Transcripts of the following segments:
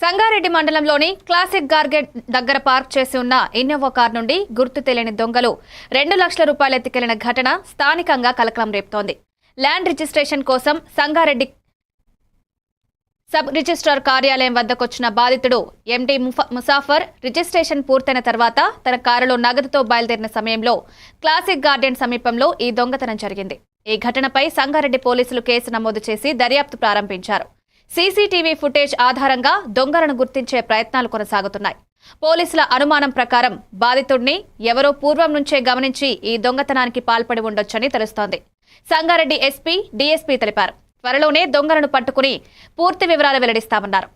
సంగారెడ్డి మండలంలోని క్లాసిక్ గార్గెట్ దగ్గర పార్క్ చేసి ఉన్న ఇన్నోవా కార్ నుండి గుర్తు తెలియని దొంగలు 2 లక్షల రూపాయలు ఎత్తుకెళ్లిన ఘటన స్థానికంగా కలకలం రేపుతోంది. ల్యాండ్ రిజిస్ట్రేషన్ కోసం సంగారెడ్డి సబ్ రిజిస్ట్రార్ కార్యాలయం వద్దకొచ్చిన బాధితుడు ఎండి ముసాఫర్ రిజిస్ట్రేషన్ పూర్తయిన తర్వాత తన కారులో నగదుతో బయలుదేరిన సమయంలో క్లాసిక్ గార్డెన్ సమీపంలో ఈ దొంగతనం జరిగింది. ఈ ఘటనపై సంగారెడ్డి పోలీసులు కేసు నమోదు చేసి దర్యాప్తు ప్రారంభించారు. సీసీటీవీ ఫుటేజ్ ఆధారంగా దొంగలను గుర్తించే ప్రయత్నాలు కొనసాగుతున్నాయి. పోలీసుల అనుమానం ప్రకారం బాధితుడిని ఎవరో పూర్వం నుంచే గమనించి ఈ దొంగతనానికి పాల్పడి ఉండొచ్చని తెలుస్తోంది. సంగారెడ్డి ఎస్పీ, డీఎస్పీ తెలిపారు. త్వరలోనే దొంగలను పట్టుకుని పూర్తి వివరాలు వెల్లడిస్తామన్నారు.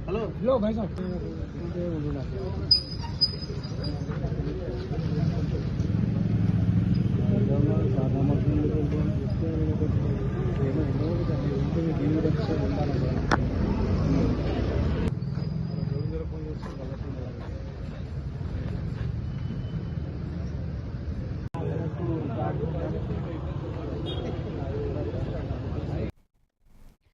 हेलो लो भाई साहब सादा